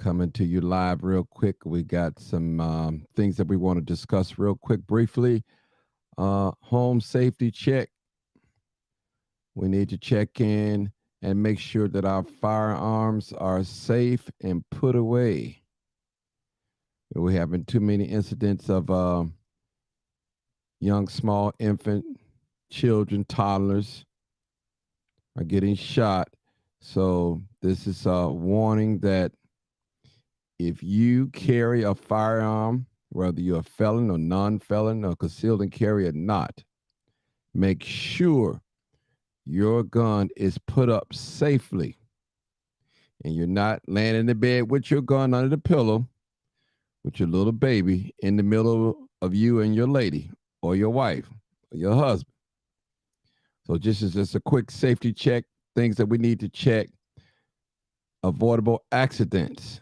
Coming to you live real quick. We got some things that we want to discuss real quick, briefly. Home safety check. We need to check in and make sure that our firearms are safe and put away. We're having too many incidents of young, small infant children, toddlers are getting shot. So this is a warning that if you carry a firearm, whether you're a felon or non-felon or concealed and carry or not, make sure your gun is put up safely and you're not laying in the bed with your gun under the pillow with your little baby in the middle of you and your lady or your wife or your husband. So just a quick safety check, things that we need to check. Avoidable accidents.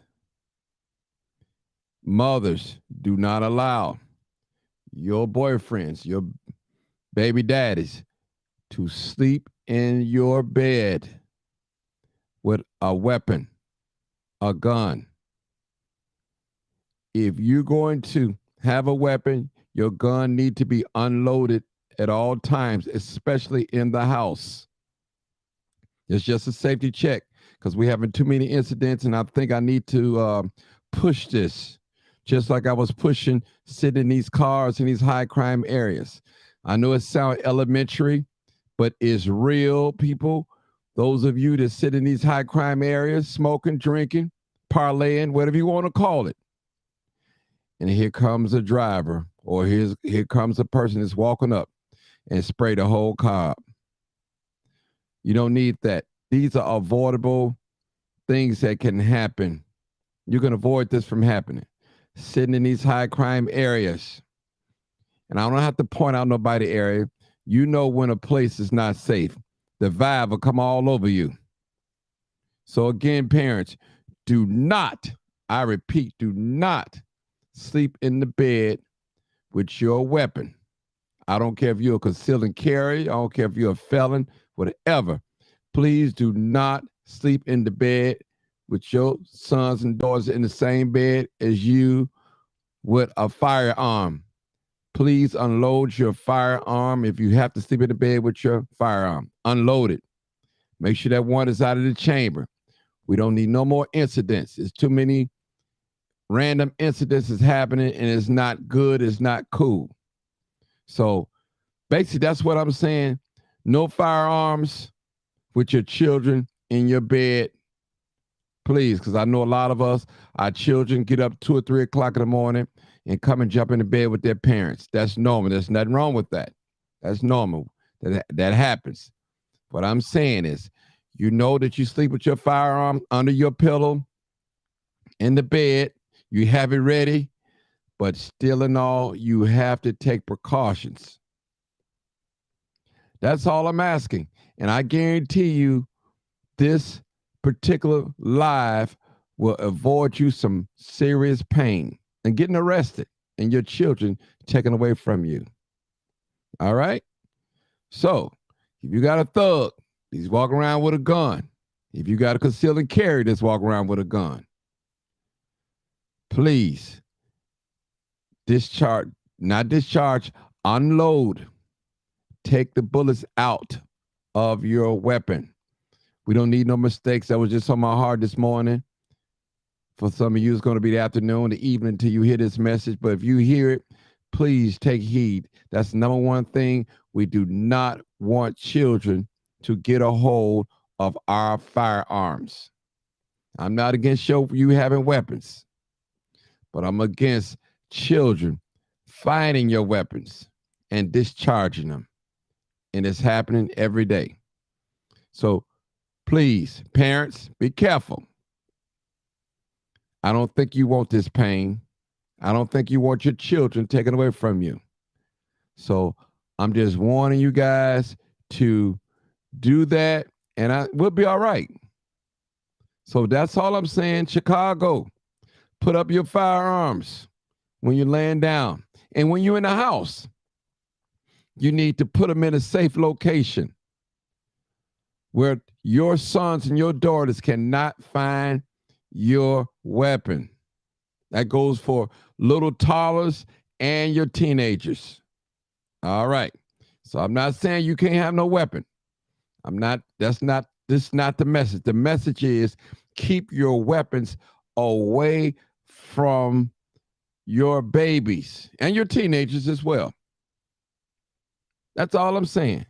Mothers, do not allow your boyfriends, your baby daddies to sleep in your bed with a weapon, a gun. If you're going to have a weapon, your gun need to be unloaded at all times, especially in the house. It's just a safety check because we're having too many incidents, and I think I need to push this, just like I was pushing sitting in these cars in these high crime areas. I know it sounds elementary, but it's real, people. Those of you that sit in these high crime areas, smoking, drinking, parlaying, whatever you want to call it. And here comes a driver, or here comes a person that's walking up and spray the whole car up. You don't need that. These are avoidable things that can happen. You can avoid this from happening. Sitting in these high crime areas. And I don't have to point out nobody area. You know when a place is not safe. The vibe will come all over you. So again, parents, do not, I repeat, do not sleep in the bed with your weapon. I don't care if you're a concealed and carry. I don't care if you're a felon, whatever. Please do not sleep in the bed with your sons and daughters in the same bed as you with a firearm. Please unload your firearm. If you have to sleep in the bed with your firearm, unload it. Make sure that one is out of the chamber. We don't need no more incidents. There's too many random incidents is happening, and it's not good. It's not cool. So basically, that's what I'm saying. No firearms with your children in your bed, please, because I know a lot of us, our children get up 2 or 3 o'clock in the morning and come and jump in the bed with their parents. That's normal. There's nothing wrong with that. That's normal. That happens. What I'm saying is, you know that you sleep with your firearm under your pillow in the bed. You have it ready, but still in all, you have to take precautions. That's all I'm asking. And I guarantee you this particular live will avoid you some serious pain and getting arrested and your children taken away from you. All right? So if you got a thug, he's walking around with a gun. If you got a concealed and carry that's walking around with a gun, please unload. Take the bullets out of your weapon. We don't need no mistakes. That was just on my heart this morning. For some of you, it's going to be the afternoon, the evening until you hear this message. But if you hear it, please take heed. That's the number one thing. We do not want children to get a hold of our firearms. I'm not against you having weapons, but I'm against children finding your weapons and discharging them. And it's happening every day. So please, parents, be careful. I don't think you want this pain. I don't think you want your children taken away from you. So I'm just warning you guys to do that, and we'll be all right. So that's all I'm saying. Chicago, put up your firearms when you're laying down. And when you're in the house, you need to put them in a safe location where your sons and your daughters cannot find your weapon. That goes for little toddlers and your teenagers. All right. So I'm not saying you can't have no weapon. This is not the message. The message is keep your weapons away from your babies and your teenagers as well. That's all I'm saying.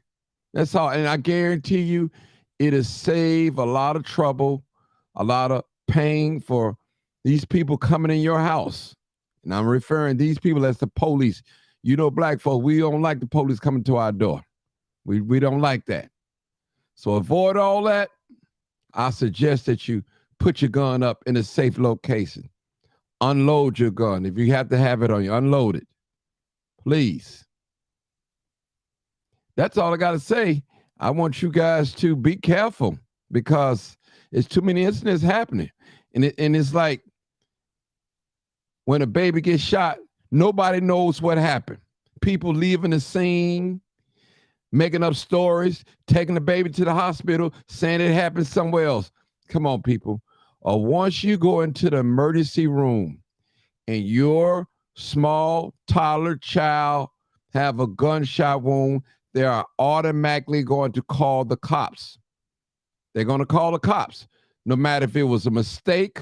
That's all. And I guarantee you, it'll save a lot of trouble, a lot of pain for these people coming in your house. And I'm referring these people as the police. You know, black folks, we don't like the police coming to our door. We don't like that. So avoid all that. I suggest that you put your gun up in a safe location. Unload your gun. If you have to have it on you, unload it. Please. That's all I got to say. I want you guys to be careful because it's too many incidents happening. And it's like when a baby gets shot, nobody knows what happened. People leaving the scene, making up stories, taking the baby to the hospital, saying it happened somewhere else. Come on, people. Once you go into the emergency room and your small toddler child have a gunshot wound, they are automatically going to call the cops. They're going to call the cops, no matter if it was a mistake,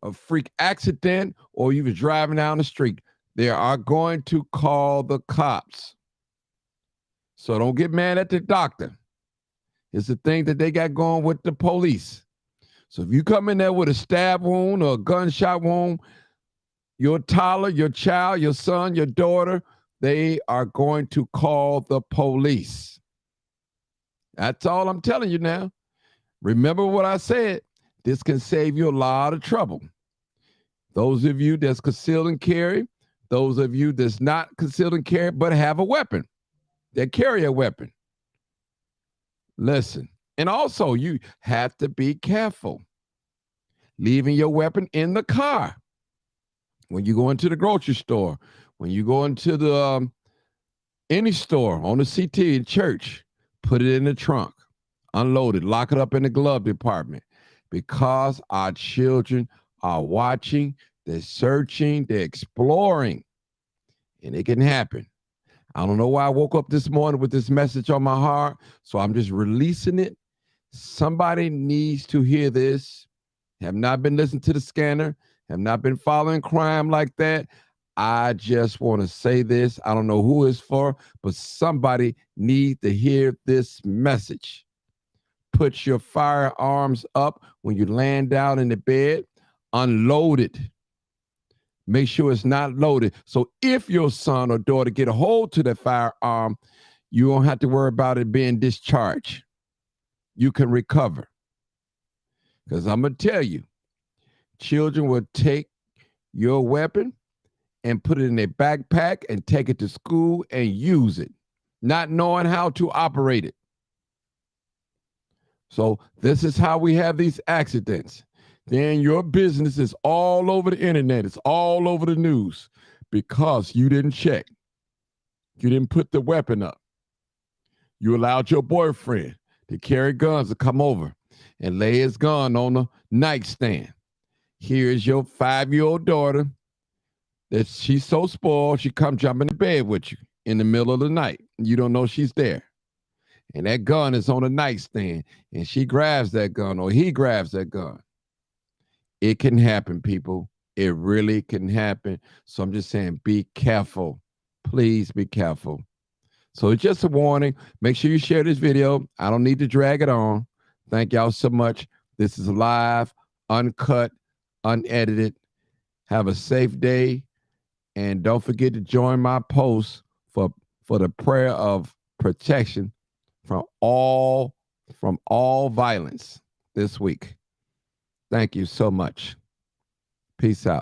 a freak accident, or you were driving down the street. They are going to call the cops. So don't get mad at the doctor. It's the thing that they got going with the police. So if you come in there with a stab wound or a gunshot wound, your toddler, your child, your son, your daughter, they are going to call the police. That's all I'm telling you now. Remember what I said. This can save you a lot of trouble. Those of you that's concealed and carry, those of you that's not concealed and carry, but have a weapon, that carry a weapon. Listen. And also, you have to be careful. Leaving your weapon in the car. When you go into the grocery store, when you go into the any store, on the CT, church, put it in the trunk, unload it, lock it up in the glove department, because our children are watching, they're searching, they're exploring, and it can happen. I don't know why I woke up this morning with this message on my heart, so I'm just releasing it. Somebody needs to hear this. Have not been listening to the scanner, have not been following crime like that. I just want to say this. I don't know who it's for, but somebody needs to hear this message. Put your firearms up when you land down in the bed. Unload it. Make sure it's not loaded. So if your son or daughter get a hold to the firearm, you don't have to worry about it being discharged. You can recover. Because I'm going to tell you, children will take your weapon and put it in their backpack and take it to school and use it, not knowing how to operate it. So this is how we have these accidents. Then your business is all over the internet. It's all over the news because you didn't check. You didn't put the weapon up. You allowed your boyfriend to carry guns to come over and lay his gun on the nightstand. Here's your 5-year-old daughter that she's so spoiled, she come jump in the bed with you in the middle of the night. You don't know she's there. And that gun is on the nightstand, and she grabs that gun or he grabs that gun. It can happen, people. It really can happen. So I'm just saying, be careful. Please be careful. So it's just a warning. Make sure you share this video. I don't need to drag it on. Thank y'all so much. This is live, uncut, unedited. Have a safe day. And don't forget to join my post for the prayer of protection from all violence this week. Thank you so much. Peace out.